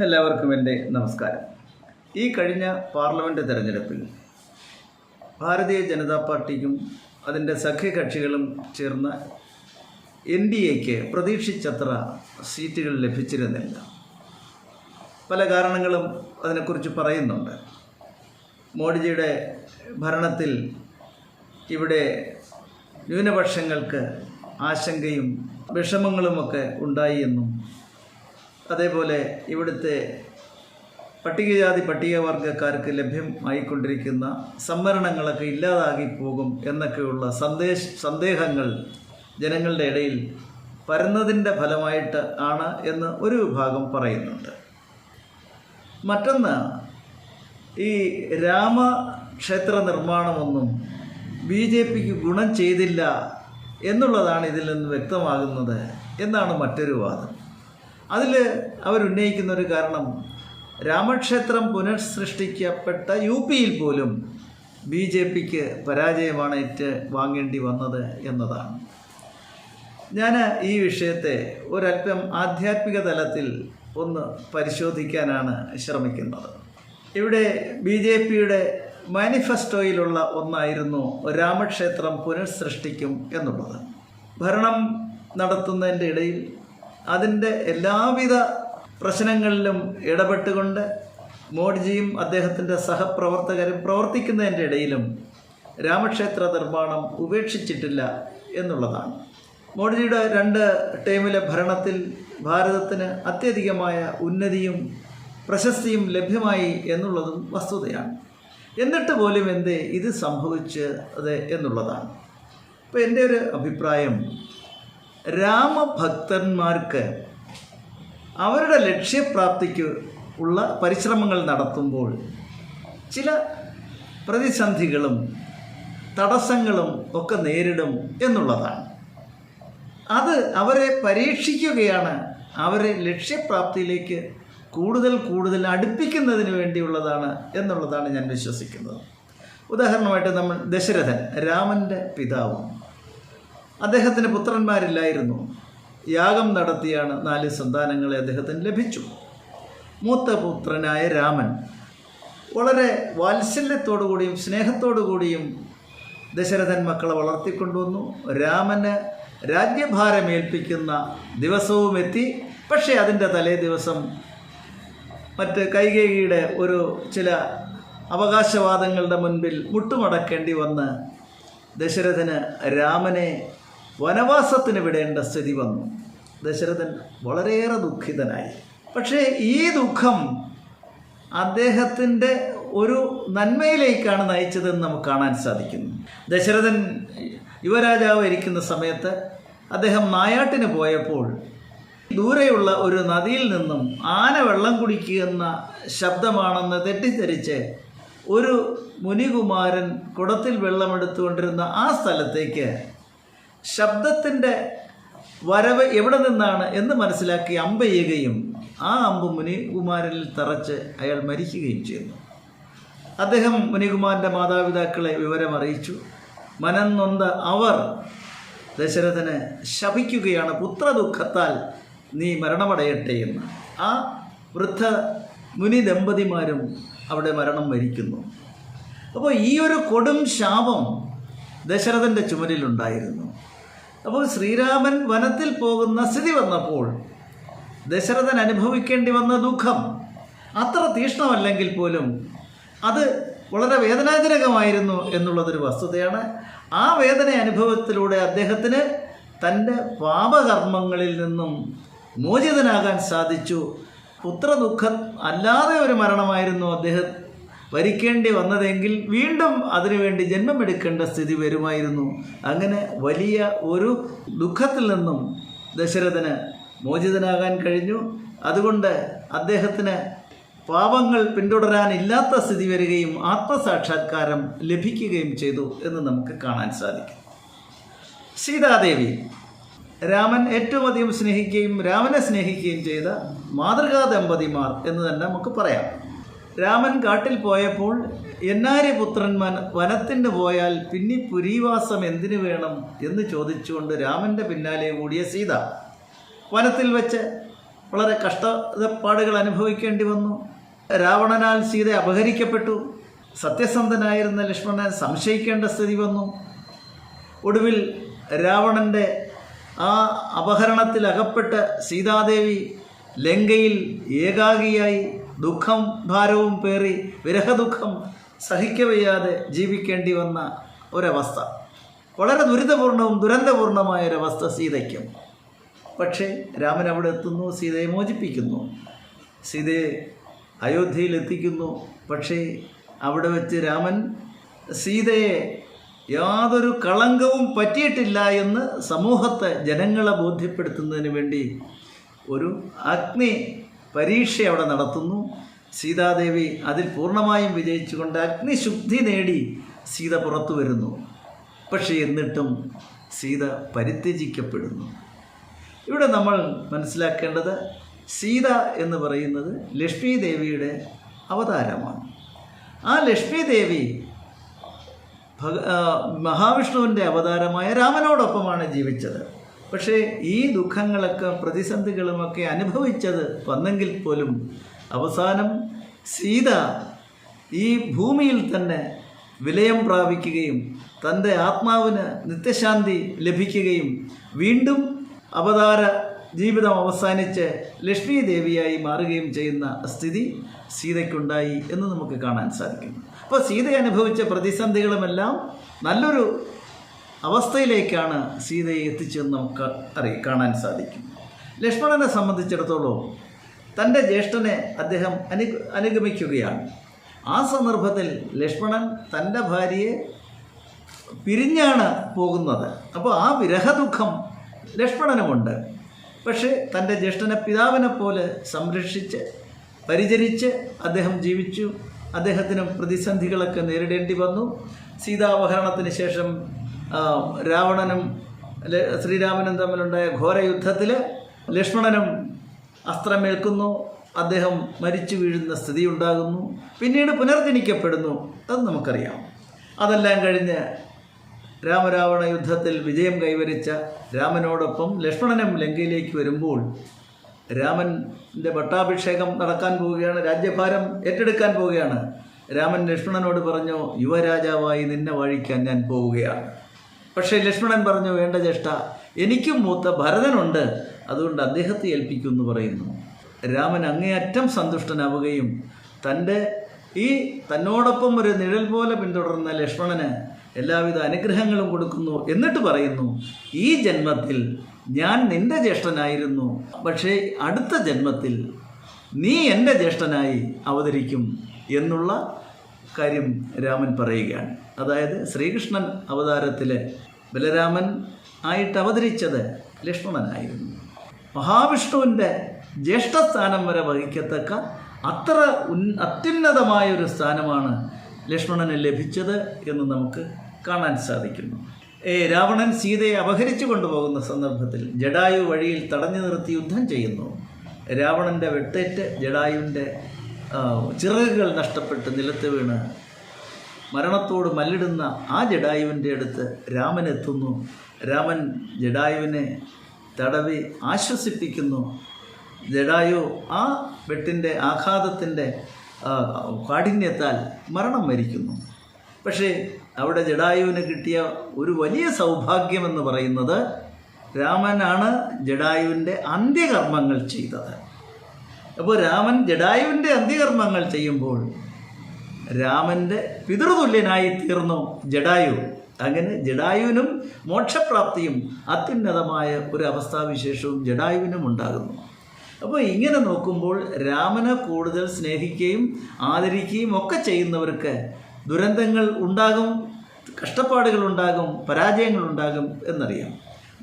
എല്ലാവർക്കും എൻ്റെ നമസ്കാരം. ഈ കഴിഞ്ഞ പാർലമെൻറ്റ് തെരഞ്ഞെടുപ്പിൽ ഭാരതീയ ജനതാ പാർട്ടിക്കും അതിൻ്റെ സഖ്യകക്ഷികളും ചേർന്ന NDAക്ക് പ്രതീക്ഷിച്ചത്ര സീറ്റുകൾ ലഭിച്ചിരുന്നില്ല. പല കാരണങ്ങളും അതിനെക്കുറിച്ച് പറയുന്നുണ്ട്. മോഡിജിയുടെ ഭരണത്തിൽ ഇവിടെ ന്യൂനപക്ഷങ്ങൾക്ക് ആശങ്കയും വിഷമങ്ങളുമൊക്കെ ഉണ്ടായി എന്നും അതേപോലെ ഇവിടുത്തെ പട്ടികജാതി പട്ടികവർഗക്കാർക്ക് ലഭ്യമായിക്കൊണ്ടിരിക്കുന്ന സംവരണങ്ങളൊക്കെ ഇല്ലാതാക്കി പോകും എന്നൊക്കെയുള്ള സന്ദേഹങ്ങൾ ജനങ്ങളുടെ ഇടയിൽ പരന്നതിൻ്റെ ഫലമായിട്ട് ആണ് എന്ന് ഒരു വിഭാഗം പറയുന്നുണ്ട്. മറ്റൊന്ന്, ഈ രാമക്ഷേത്ര നിർമ്മാണമൊന്നും BJPക്ക് ഗുണം ചെയ്തില്ല എന്നുള്ളതാണ് ഇതിൽ നിന്ന് വ്യക്തമാകുന്നത് എന്നാണ് മറ്റൊരു വാദം. അതിൽ അവരുന്നയിക്കുന്ന ഒരു കാരണം, രാമക്ഷേത്രം പുനഃസൃഷ്ടിക്കപ്പെട്ട UPയിൽ പോലും BJPക്ക് പരാജയമാണ് വാങ്ങേണ്ടി വന്നത് എന്നതാണ്. ഞാൻ ഈ വിഷയത്തെ ഒരല്പം ആധ്യാത്മിക തലത്തിൽ ഒന്ന് പരിശോധിക്കാനാണ് ശ്രമിക്കുന്നത്. ഇവിടെ BJPയുടെ മാനിഫെസ്റ്റോയിലുള്ള ഒന്നായിരുന്നു രാമക്ഷേത്രം പുനഃസൃഷ്ടിക്കും എന്നുള്ളത്. ഭരണം നടത്തുന്നതിൻ്റെ ഇടയിൽ അതിൻ്റെ എല്ലാവിധ പ്രശ്നങ്ങളിലും ഇടപെട്ടുകൊണ്ട് മോഡിജിയും അദ്ദേഹത്തിൻ്റെ സഹപ്രവർത്തകരും പ്രവർത്തിക്കുന്നതിൻ്റെ ഇടയിലും രാമക്ഷേത്ര നിർമ്മാണം ഉപേക്ഷിച്ചിട്ടില്ല എന്നുള്ളതാണ്. മോഡിജിയുടെ 2 ടേമിലെ ഭരണത്തിൽ ഭാരതത്തിന് അത്യധികമായ ഉന്നതിയും പ്രശസ്തിയും ലഭ്യമായി എന്നുള്ളതും വസ്തുതയാണ്. എന്നിട്ട് പോലും എന്തേ ഇത് സംഭവിച്ചത് എന്നുള്ളതാണ്. ഇപ്പോൾ എൻ്റെ ഒരു അഭിപ്രായം, രാമഭക്തന്മാർക്ക് അവരുടെ ലക്ഷ്യപ്രാപ്തിക്ക് ഉള്ള പരിശ്രമങ്ങൾ നടത്തുമ്പോൾ ചില പ്രതിസന്ധികളും തടസ്സങ്ങളും ഒക്കെ നേരിടും എന്നുള്ളതാണ്. അത് അവരെ പരീക്ഷിക്കുകയാണ്, അവരെ ലക്ഷ്യപ്രാപ്തിയിലേക്ക് കൂടുതൽ അടുപ്പിക്കുന്നതിന് വേണ്ടിയുള്ളതാണ് എന്നുള്ളതാണ് ഞാൻ വിശ്വസിക്കുന്നത്. ഉദാഹരണമായിട്ട് നമ്മൾ ദശരഥൻ, രാമൻ്റെ പിതാവും, അദ്ദേഹത്തിന് പുത്രന്മാരില്ലായിരുന്നു. യാഗം നടത്തിയാണ് 4 സന്താനങ്ങളെ അദ്ദേഹത്തിന് ലഭിച്ചു. മൂത്ത പുത്രനായ രാമൻ വളരെ വാത്സല്യത്തോടു കൂടിയും സ്നേഹത്തോടു കൂടിയും ദശരഥൻ മക്കളെ വളർത്തിക്കൊണ്ടുവന്നു. രാമന് രാജ്യഭാരമേൽപ്പിക്കുന്ന ദിവസവും എത്തി. പക്ഷേ അതിൻ്റെ തലേ ദിവസം മറ്റ് കൈകേയിയുടെ ചില അവകാശവാദങ്ങളുടെ മുൻപിൽ മുട്ടുമടക്കേണ്ടി വന്ന് ദശരഥന് രാമനെ വനവാസത്തിന് വിടേണ്ട സ്ഥിതി വന്നു. ദശരഥൻ വളരെയേറെ ദുഃഖിതനായി. പക്ഷേ ഈ ദുഃഖം അദ്ദേഹത്തിൻ്റെ ഒരു നന്മയിലേക്കാണ് നയിച്ചതെന്ന് നമുക്ക് കാണാൻ സാധിക്കുന്നു. ദശരഥൻ യുവരാജാവ് ഇരിക്കുന്ന സമയത്ത് അദ്ദേഹം നായാട്ടിന് പോയപ്പോൾ ദൂരെയുള്ള ഒരു നദിയിൽ നിന്നും ആന വെള്ളം കുടിക്കുന്ന ശബ്ദമാണെന്ന് തെറ്റിദ്ധരിച്ച് ഒരു മുനികുമാരൻ കുടത്തിൽ വെള്ളമെടുത്തുകൊണ്ടിരുന്ന ആ സ്ഥലത്തേക്ക് ശബ്ദത്തിൻ്റെ വരവ് എവിടെ നിന്നാണ് എന്ന് മനസ്സിലാക്കി അമ്പെയ്യുകയും ആ അമ്പ് മുനികുമാരനിൽ തറച്ച് അയാൾ മരിക്കുകയും ചെയ്യുന്നു. അദ്ദേഹം മുനികുമാരൻ്റെ മാതാപിതാക്കളെ വിവരമറിയിച്ചു. മനംനൊന്ത അവർ ദശരഥനെ ശപിക്കുകയാണ്, പുത്രദുഃഖത്താൽ നീ മരണമടയട്ടെ എന്ന്. ആ വൃദ്ധ മുനി ദമ്പതിമാരും അവിടെ മരണം വരിക്കുന്നു. അപ്പോൾ ഈ ഒരു കൊടും ശാപം ദശരഥൻ്റെ ചുമലിലുണ്ടായിരുന്നു. അപ്പോൾ ശ്രീരാമൻ വനത്തിൽ പോകുന്ന സ്ഥിതി വന്നപ്പോൾ ദശരഥൻ അനുഭവിക്കേണ്ടി വന്ന ദുഃഖം അത്ര തീക്ഷ്ണമല്ലെങ്കിൽ പോലും അത് വളരെ വേദനാജനകമായിരുന്നു എന്നുള്ളതൊരു വസ്തുതയാണ്. ആ വേദന അനുഭവത്തിലൂടെ അദ്ദേഹത്തിന് തൻ്റെ പാപകർമ്മങ്ങളിൽ നിന്നും മോചിതനാകാൻ സാധിച്ചു. പുത്രദുഃഖം അല്ലാതെ ഒരു മരണമായിരുന്നു അദ്ദേഹം വരിക്കേണ്ടി വന്നതെങ്കിൽ വീണ്ടും അതിനുവേണ്ടി ജന്മമെടുക്കേണ്ട സ്ഥിതി വരുമായിരുന്നു. അങ്ങനെ വലിയ ഒരു ദുഃഖത്തിൽ നിന്നും ദശരഥന് മോചിതനാകാൻ കഴിഞ്ഞു. അതുകൊണ്ട് അദ്ദേഹത്തിന് പാപങ്ങൾ പിന്തുടരാനില്ലാത്ത സ്ഥിതി വരികയും ആത്മസാക്ഷാത്കാരം ലഭിക്കുകയും ചെയ്തു എന്ന് നമുക്ക് കാണാൻ സാധിക്കും. സീതാദേവി, രാമൻ ഏറ്റവും അധികം സ്നേഹിക്കുകയും രാമനെ സ്നേഹിക്കുകയും ചെയ്ത മാതൃകാ ദമ്പതിമാർ എന്ന് തന്നെ നമുക്ക് പറയാം. രാമൻ കാട്ടിൽ പോയപ്പോൾ എന്നാരി പുത്രന്മാൻ വനത്തിന് പോയാൽ പിന്നെ പുരീവാസം എന്തിനു വേണം എന്ന് ചോദിച്ചുകൊണ്ട് രാമൻ്റെ പിന്നാലെ കൂടിയ സീത വനത്തിൽ വെച്ച് വളരെ കഷ്ടപ്പാടുകൾ അനുഭവിക്കേണ്ടി വന്നു. രാവണനാൽ സീത അപഹരിക്കപ്പെട്ടു. സത്യസന്ധനായിരുന്ന ലക്ഷ്മണനെ സംശയിക്കേണ്ട സ്ഥിതി വന്നു. ഒടുവിൽ രാവണൻ്റെ ആ അപഹരണത്തിൽ അകപ്പെട്ട് സീതാദേവി ലങ്കയിൽ ഏകാഗിയായി ദുഃഖം ഭാരവും പേറി വിരഹദുഃഖം സഹിക്കവയ്യാതെ ജീവിക്കേണ്ടി വന്ന ഒരവസ്ഥ. വളരെ ദുരിതപൂർണവും ദുരന്തപൂർണമായ ഒരവസ്ഥ സീതയ്ക്കും. പക്ഷേ രാമൻ അവിടെ എത്തുന്നു, സീതയെ മോചിപ്പിക്കുന്നു, സീതയെ അയോധ്യയിൽ എത്തിക്കുന്നു. പക്ഷേ അവിടെ വെച്ച് രാമൻ സീതയെ യാതൊരു കളങ്കവും പറ്റിയിട്ടില്ല എന്ന് സമൂഹത്തെ ജനങ്ങളെ ബോധ്യപ്പെടുത്തുന്നതിന് വേണ്ടി ഒരു അഗ്നി പരീക്ഷ അവിടെ നടത്തുന്നു. സീതാദേവി അതിൽ പൂർണ്ണമായും വിജയിച്ചുകൊണ്ട് അഗ്നിശുദ്ധി നേടി സീത പുറത്തു വരുന്നു. പക്ഷേ എന്നിട്ടും സീത പരിത്യജിക്കപ്പെടുന്നു. ഇവിടെ നമ്മൾ മനസ്സിലാക്കേണ്ടത് സീത എന്ന് പറയുന്നത് ലക്ഷ്മി ദേവിയുടെ അവതാരമാണ്. ആ ലക്ഷ്മി ദേവി മഹാവിഷ്ണുവിൻ്റെ അവതാരമായ രാമനോടൊപ്പമാണ് ജീവിച്ചത്. പക്ഷേ ഈ ദുഃഖങ്ങളൊക്കെ പ്രതിസന്ധികളുമൊക്കെ അനുഭവിച്ചത് വന്നെങ്കിൽ പോലും അവസാനം സീത ഈ ഭൂമിയിൽ തന്നെ വിലയം പ്രാപിക്കുകയും തൻ്റെ ആത്മാവിന് നിത്യശാന്തി ലഭിക്കുകയും വീണ്ടും അവതാര ജീവിതം അവസാനിച്ച് ലക്ഷ്മി ദേവിയായി മാറുകയും ചെയ്യുന്ന സ്ഥിതി സീതയ്ക്കുണ്ടായി എന്ന് നമുക്ക് കാണാൻ സാധിക്കുന്നു. അപ്പോൾ സീത അനുഭവിച്ച പ്രതിസന്ധികളുമെല്ലാം നല്ലൊരു അവസ്ഥയിലേക്കാണ് സീതയെ എത്തിച്ചെന്ന് നമുക്ക് കാണാൻ സാധിക്കും. ലക്ഷ്മണനെ സംബന്ധിച്ചിടത്തോളം തൻ്റെ ജ്യേഷ്ഠനെ അദ്ദേഹം അനുഗമിക്കുകയാണ്. ആ സന്ദർഭത്തിൽ ലക്ഷ്മണൻ തൻ്റെ ഭാര്യയെ പിരിഞ്ഞാണ് പോകുന്നത്. അപ്പോൾ ആ വിരഹദുഃഖം ലക്ഷ്മണനുമുണ്ട്. പക്ഷേ തൻ്റെ ജ്യേഷ്ഠനെ പിതാവിനെ പോലെ സംരക്ഷിച്ച് പരിചരിച്ച് അദ്ദേഹം ജീവിച്ചു. അദ്ദേഹത്തിനും പ്രതിസന്ധികളൊക്കെ നേരിടേണ്ടി വന്നു. സീതാപഹരണത്തിന് ശേഷം രാവണനും ശ്രീരാമനും തമ്മിലുണ്ടായ ഘോരയുദ്ധത്തിൽ ലക്ഷ്മണനും അസ്ത്രമേൽക്കുന്നു. അദ്ദേഹം മരിച്ചു വീഴുന്ന സ്ഥിതി ഉണ്ടാകുന്നു. പിന്നീട് പുനർജനിക്കപ്പെടുന്നു. അത് നമുക്കറിയാം. അതെല്ലാം കഴിഞ്ഞ് രാമരാവണ യുദ്ധത്തിൽ വിജയം കൈവരിച്ച രാമനോടൊപ്പം ലക്ഷ്മണനും ലങ്കയിലേക്ക് വരുമ്പോൾ രാമൻ്റെ പട്ടാഭിഷേകം നടക്കാൻ പോവുകയാണ്, രാജ്യഭാരം ഏറ്റെടുക്കാൻ പോവുകയാണ്. രാമൻ ലക്ഷ്മണനോട് പറഞ്ഞു, യുവരാജാവായി നിന്നെ വാഴിക്കാൻ ഞാൻ പോവുകയാണ്. പക്ഷേ ലക്ഷ്മണൻ പറഞ്ഞു, വേണ്ട ജ്യേഷ്ഠ, എനിക്കും മൂത്ത ഭരതനുണ്ട്, അതുകൊണ്ട് അദ്ദേഹത്തെ ഏൽപ്പിക്കുമെന്ന് പറയുന്നു. രാമൻ അങ്ങേയറ്റം സന്തുഷ്ടനാവുകയും തന്നോടൊപ്പം ഒരു നിഴൽ പോലെ പിന്തുടർന്ന ലക്ഷ്മണന് എല്ലാവിധ അനുഗ്രഹങ്ങളും കൊടുക്കുന്നു. എന്നിട്ട് പറയുന്നു, ഈ ജന്മത്തിൽ ഞാൻ നിന്റെ ജ്യേഷ്ഠനായിരുന്നു, പക്ഷേ അടുത്ത ജന്മത്തിൽ നീ എൻ്റെ ജ്യേഷ്ഠനായി അവതരിക്കും എന്നുള്ള കാര്യം രാമൻ പറയുകയാണ്. അതായത് ശ്രീകൃഷ്ണൻ അവതാരത്തിൽ ബലരാമൻ ആയിട്ട് അവതരിച്ചത് ലക്ഷ്മണനായിരുന്നു. മഹാവിഷ്ണുവിൻ്റെ ജ്യേഷ്ഠസ്ഥാനം വരെ വഹിക്കത്തക്ക അത്ര അത്യുന്നതമായൊരു സ്ഥാനമാണ് ലക്ഷ്മണന് ലഭിച്ചത് എന്ന് നമുക്ക് കാണാൻ സാധിക്കുന്നു. രാവണൻ സീതയെ അപഹരിച്ചു കൊണ്ടുപോകുന്ന സന്ദർഭത്തിൽ ജടായു വഴിയിൽ തടഞ്ഞു നിർത്തി യുദ്ധം ചെയ്യുന്നു. രാവണൻ്റെ വെട്ടേറ്റ് ജടായുവിൻ്റെ ചിറകുകൾ നഷ്ടപ്പെട്ട് നിലത്ത് വീണ് മരണത്തോട് മല്ലിടുന്ന ആ ജടായുവിൻ്റെ അടുത്ത് രാമൻ എത്തുന്നു. രാമൻ ജടായുവിനെ തടവി ആശ്വസിപ്പിക്കുന്നു. ജടായു ആ വെട്ടിൻ്റെ ആഘാതത്തിൻ്റെ കാഠിന്യത്താൽ മരണം വരിക്കുന്നു. പക്ഷേ അവിടെ ജടായുവിന് കിട്ടിയ ഒരു വലിയ സൗഭാഗ്യമെന്ന് പറയുന്നത് രാമനാണ് ജടായുവിൻ്റെ അന്ത്യകർമ്മങ്ങൾ ചെയ്തത്. അപ്പോൾ രാമൻ ജടായുവിൻ്റെ അന്ത്യകർമ്മങ്ങൾ ചെയ്യുമ്പോൾ രാമൻ്റെ പിതൃതുല്യനായി തീർന്നു ജടായു. അങ്ങനെ ജടായുവിനും മോക്ഷപ്രാപ്തിയും അത്യുന്നതമായ ഒരു അവസ്ഥാവിശേഷവും ജടായുവിനും ഉണ്ടാകുന്നു. അപ്പോൾ ഇങ്ങനെ നോക്കുമ്പോൾ രാമനെ കൂടുതൽ സ്നേഹിക്കുകയും ആദരിക്കുകയും ഒക്കെ ചെയ്യുന്നവർക്ക് ദുരന്തങ്ങൾ ഉണ്ടാകും, കഷ്ടപ്പാടുകളുണ്ടാകും, പരാജയങ്ങളുണ്ടാകും എന്നറിയാം.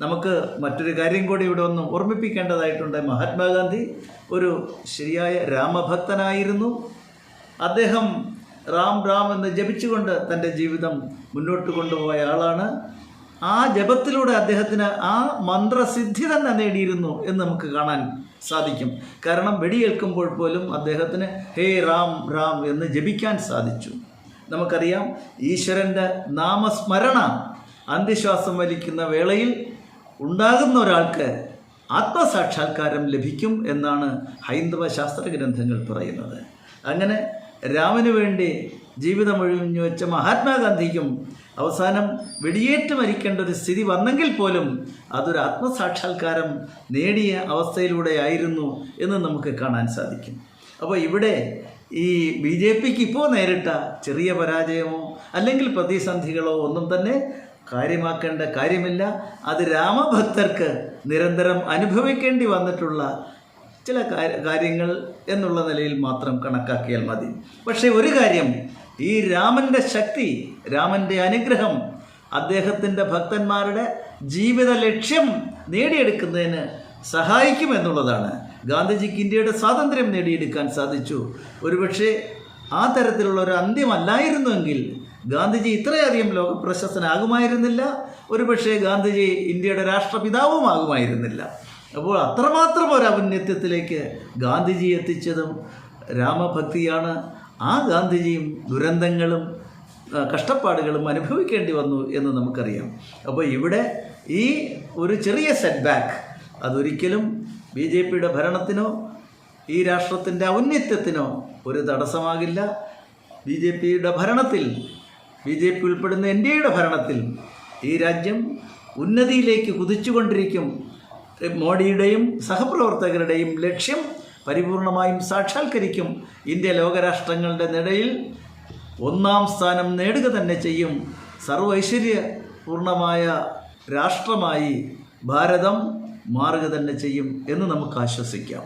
നമുക്ക് മറ്റൊരു കാര്യം കൂടി ഇവിടെ ഒന്ന് ഓർമ്മിപ്പിക്കേണ്ടതായിട്ടുണ്ട്. മഹാത്മാഗാന്ധി ഒരു ശരിയായ രാമഭക്തനായിരുന്നു. അദ്ദേഹം റാം റാം എന്ന് ജപിച്ചുകൊണ്ട് തൻ്റെ ജീവിതം മുന്നോട്ട് കൊണ്ടുപോയ ആളാണ്. ആ ജപത്തിലൂടെ അദ്ദേഹത്തിന് ആ മന്ത്രസിദ്ധി തന്നെ നേടിയിരുന്നു എന്ന് നമുക്ക് കാണാൻ സാധിക്കും. കാരണം വെടിയേൽക്കുമ്പോൾ പോലും അദ്ദേഹത്തിന് ഹേ റാം റാം എന്ന് ജപിക്കാൻ സാധിച്ചു. നമുക്കറിയാം, ഈശ്വരൻ്റെ നാമസ്മരണ അന്ത്യശ്വാസം വലിക്കുന്ന വേളയിൽ ഉണ്ടാകുന്ന ഒരാൾക്ക് ആത്മസാക്ഷാത്കാരം ലഭിക്കും എന്നാണ് ഹൈന്ദവ ശാസ്ത്ര ഗ്രന്ഥങ്ങൾ പറയുന്നത്. അങ്ങനെ രാമന് വേണ്ടി ജീവിതം ഒഴിഞ്ഞു വെച്ച മഹാത്മാഗാന്ധിക്കും അവസാനം വെടിയേറ്റ് മരിക്കേണ്ട ഒരു സ്ഥിതി വന്നെങ്കിൽ പോലും അതൊരു ആത്മസാക്ഷാത്കാരം നേടിയ അവസ്ഥയിലൂടെയായിരുന്നു എന്ന് നമുക്ക് കാണാൻ സാധിക്കും. അപ്പോൾ ഇവിടെ ഈ BJPക്ക് ഇപ്പോൾ നേരിട്ട ചെറിയ പരാജയമോ അല്ലെങ്കിൽ പ്രതിസന്ധികളോ ഒന്നും തന്നെ കാര്യമാക്കേണ്ട കാര്യമില്ല. അത് രാമഭക്തർക്ക് നിരന്തരം അനുഭവിക്കേണ്ടി വന്നിട്ടുള്ള ചില കാര്യങ്ങൾ എന്നുള്ള നിലയിൽ മാത്രം കണക്കാക്കിയാൽ മതി. പക്ഷേ ഒരു കാര്യം, ഈ രാമൻ്റെ ശക്തി, രാമൻ്റെ അനുഗ്രഹം അദ്ദേഹത്തിൻ്റെ ഭക്തന്മാരുടെ ജീവിത ലക്ഷ്യം നേടിയെടുക്കുന്നതിന് സഹായിക്കുമെന്നുള്ളതാണ്. ഗാന്ധിജിക്ക് ഇന്ത്യയുടെ സ്വാതന്ത്ര്യം നേടിയെടുക്കാൻ സാധിച്ചു. ഒരുപക്ഷെ ആ തരത്തിലുള്ള ഒരു അന്ത്യമല്ലായിരുന്നുവെങ്കിൽ ഗാന്ധിജി ഇത്രയധികം ലോകപ്രശസ്തനാകുമായിരുന്നില്ല. ഒരുപക്ഷെ ഗാന്ധിജി ഇന്ത്യയുടെ രാഷ്ട്രപിതാവുമാകുമായിരുന്നില്ല. അപ്പോൾ അത്രമാത്രം ഒരു ഔന്നത്യത്തിലേക്ക് ഗാന്ധിജി എത്തിച്ചതും രാമഭക്തിയാണ്. ആ ഗാന്ധിജിയും ദുരന്തങ്ങളും കഷ്ടപ്പാടുകളും അനുഭവിക്കേണ്ടി വന്നു എന്ന് നമുക്കറിയാം. അപ്പോൾ ഇവിടെ ഈ ഒരു ചെറിയ സെറ്റ് ബാക്ക് അതൊരിക്കലും BJPയുടെ ഭരണത്തിനോ ഈ രാഷ്ട്രത്തിൻ്റെ ഔന്നത്യത്തിനോ ഒരു തടസ്സമാകില്ല. BJPയുടെ ഭരണത്തിൽ, BJP ഉൾപ്പെടുന്ന NDAയുടെ ഭരണത്തിൽ ഈ രാജ്യം ഉന്നതിയിലേക്ക് കുതിച്ചുകൊണ്ടിരിക്കും. മോഡിയുടെയും സഹപ്രവർത്തകരുടെയും ലക്ഷ്യം പരിപൂർണമായും സാക്ഷാത്കരിക്കും. ഇന്ത്യ ലോകരാഷ്ട്രങ്ങളുടെ നിടയിൽ 1-ാം സ്ഥാനം നേടുക തന്നെ ചെയ്യും. സർവൈശ്വര്യപൂർണമായ രാഷ്ട്രമായി ഭാരതം മാറുക തന്നെ ചെയ്യും എന്ന് നമുക്ക് ആശ്വസിക്കാം.